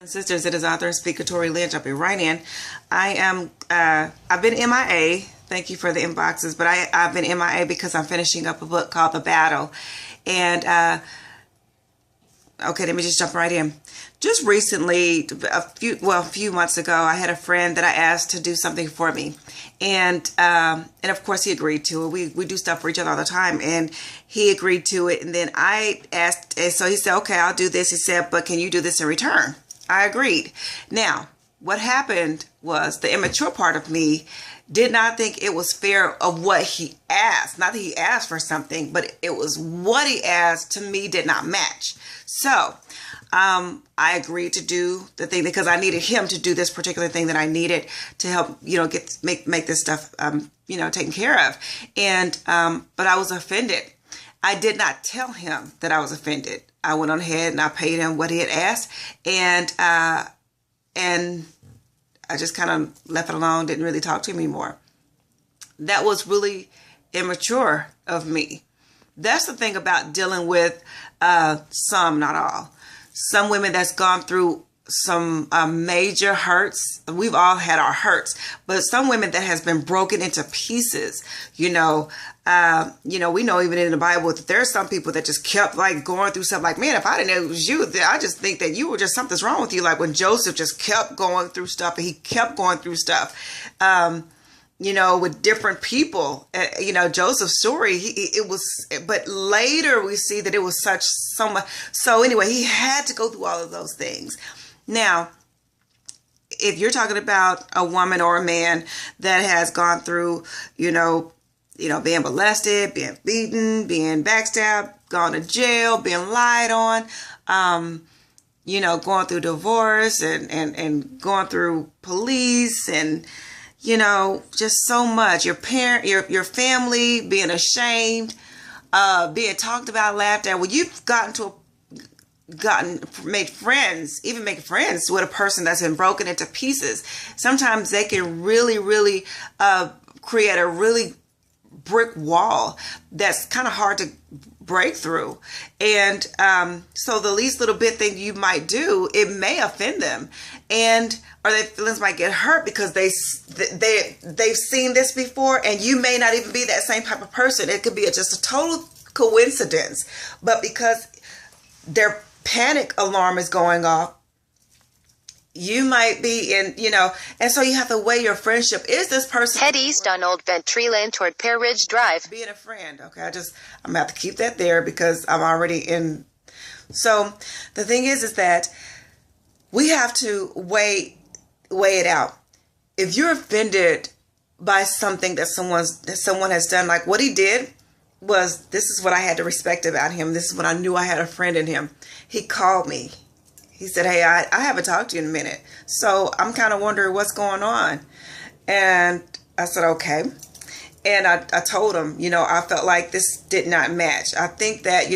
Sisters, it is author and speaker Tori Lynn jumping right in. I've been MIA. Thank you for the inboxes, but I've been MIA because I'm finishing up a book called The Battle. And, okay, let me just jump right in. Just recently, a few months ago, I had a friend that I asked to do something for me. And of course he agreed to it. We do stuff for each other all the time, and he agreed to it. And then I asked, and so he said, okay, I'll do this. He said, but can you do this in return? I agreed. Now, what happened was the immature part of me did not think it was fair of what he asked. Not that he asked for something, but it was what he asked to me did not match. So I agreed to do the thing because I needed him to do this particular thing that I needed to help, make this stuff, taken care of. And, but I was offended. I did not tell him that I was offended. I went on ahead and I paid him what he had asked, and I just kind of left it alone, didn't really talk to him anymore. That was really immature of me. That's the thing about dealing with some, not all. Some women that's gone through some major hurts. We've all had our hurts, but some women that has been broken into pieces, we know even in the Bible that there are some people that just kept like going through stuff like, man, if I didn't know it was you, I just think that you were just something's wrong with you. Like when Joseph just kept going through stuff, and he kept going through stuff, with different people. Joseph's story, but later we see that it was so much. So anyway, he had to go through all of those things. Now, if you're talking about a woman or a man that has gone through, being molested, being beaten, being backstabbed, gone to jail, being lied on, going through divorce and going through police and, just so much. Your your family being ashamed, being talked about, laughed at. Well, you've made friends, even make friends with a person that's been broken into pieces. Sometimes they can really, really create a really brick wall that's kind of hard to break through. And so the least little bit thing you might do, it may offend them, or their feelings might get hurt because they've seen this before, and you may not even be that same type of person. It could be just a total coincidence, but because their panic alarm is going off, you might be in, and so you have to weigh your friendship. Is this person head east on Old Ventree Lane toward Pear Ridge Drive? Being a friend, okay? I'm gonna have to keep that there because I'm already in. So the thing is that we have to weigh it out. If you're offended by something that someone has done, like what he did was, this is what I had to respect about him. This is when I knew I had a friend in him. He called me. He said, hey, I haven't talked to you in a minute, so I'm kind of wondering what's going on. And I said, okay. And I told him, I felt like this did not match. I think that,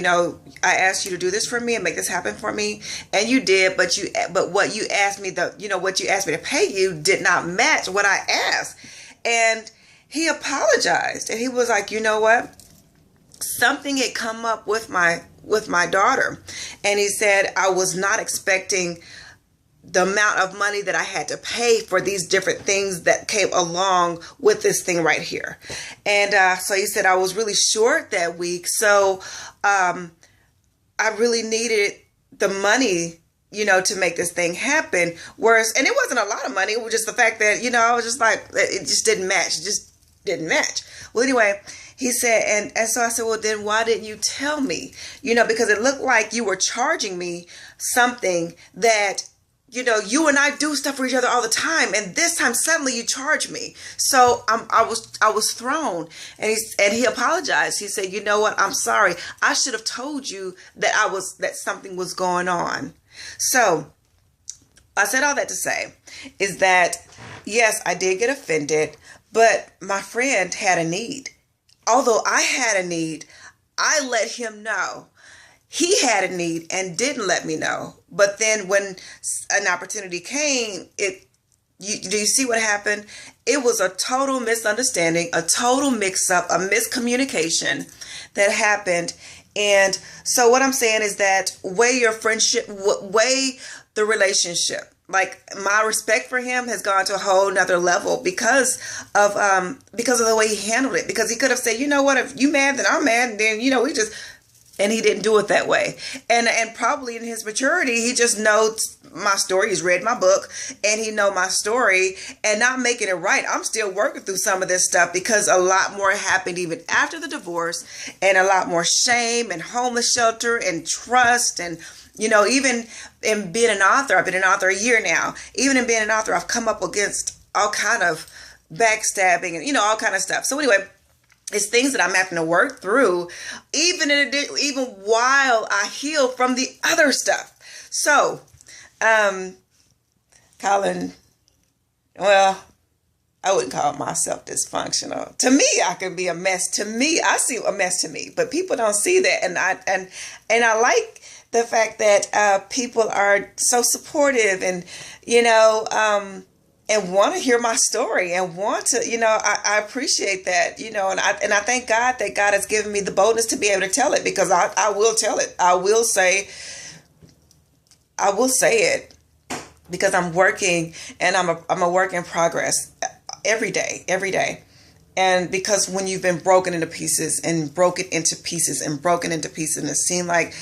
I asked you to do this for me and make this happen for me, and you did, but what you asked me, what you asked me to pay you did not match what I asked. And he apologized, and he was like, you know what? Something had come up with my daughter, and he said I was not expecting the amount of money that I had to pay for these different things that came along with this thing right here. And so he said I was really short that week, so I really needed the money, to make this thing happen. And it wasn't a lot of money. It was just the fact that, I was just like, it just didn't match. It just didn't match. Well, anyway, he said, and so I said, well, then why didn't you tell me? Because it looked like you were charging me something that, you and I do stuff for each other all the time. And this time suddenly you charge me. So I was thrown, and he apologized. He said, you know what? I'm sorry. I should have told you that something was going on. So I said all that to say is that, yes, I did get offended, but my friend had a need. Although I had a need, I let him know he had a need and didn't let me know. But then when an opportunity came, do you see what happened? It was a total misunderstanding, a total mix-up, a miscommunication that happened. And so what I'm saying is that weigh your friendship, weigh the relationship. Like, my respect for him has gone to a whole nother level because of the way he handled it. Because he could have said, you know what, if you mad, then I'm mad, and then, we just, and he didn't do it that way. And probably in his maturity, he just knows my story. He's read my book and he know my story, and not making it right. I'm still working through some of this stuff because a lot more happened even after the divorce, and a lot more shame and homeless shelter and trust. And, even in being an author, I've been an author a year now. Even in being an author, I've come up against all kind of backstabbing and, all kind of stuff. So anyway, it's things that I'm having to work through, even while I heal from the other stuff. So, Colin, well, I wouldn't call myself dysfunctional. To me, I can be a mess. To me, I see a mess to me, but people don't see that. And I like the fact that people are so supportive and, and want to hear my story and want to, I appreciate that, and I thank God that God has given me the boldness to be able to tell it, because I will tell it. I will say it, because I'm working, and I'm a work in progress every day. And because when you've been broken into pieces and broken into pieces and broken into pieces, and it seemed like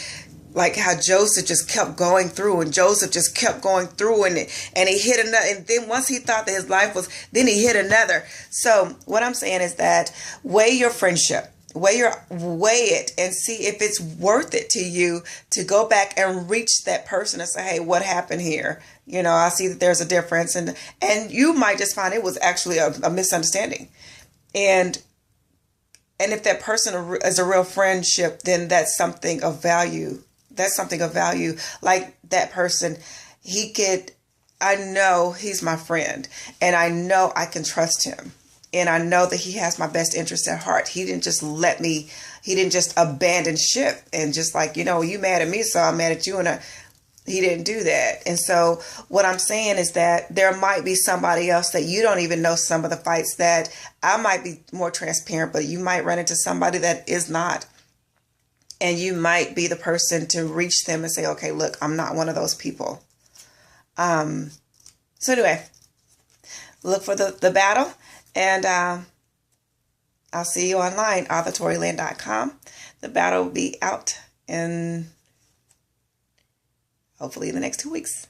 how Joseph just kept going through, and Joseph just kept going through, and he hit another, and then once he thought that his life was, then he hit another. So what I'm saying is that weigh your friendship, weigh it, and see if it's worth it to you to go back and reach that person and say, hey, what happened here? I see that there's a difference, and you might just find it was actually a misunderstanding, and if that person is a real friendship, then that's something of value. That's something of value. Like that person, I know he's my friend, and I know I can trust him, and I know that he has my best interest at heart. He didn't just he didn't just abandon ship and just like, you mad at me, so I'm mad at you. And he didn't do that. And so what I'm saying is that there might be somebody else that you don't even know some of the fights that I might be more transparent, but you might run into somebody that is not. And you might be the person to reach them and say, okay, look, I'm not one of those people. So anyway, look for the battle, and I'll see you online, authortorylynn.com. The battle will be out in hopefully in the next 2 weeks.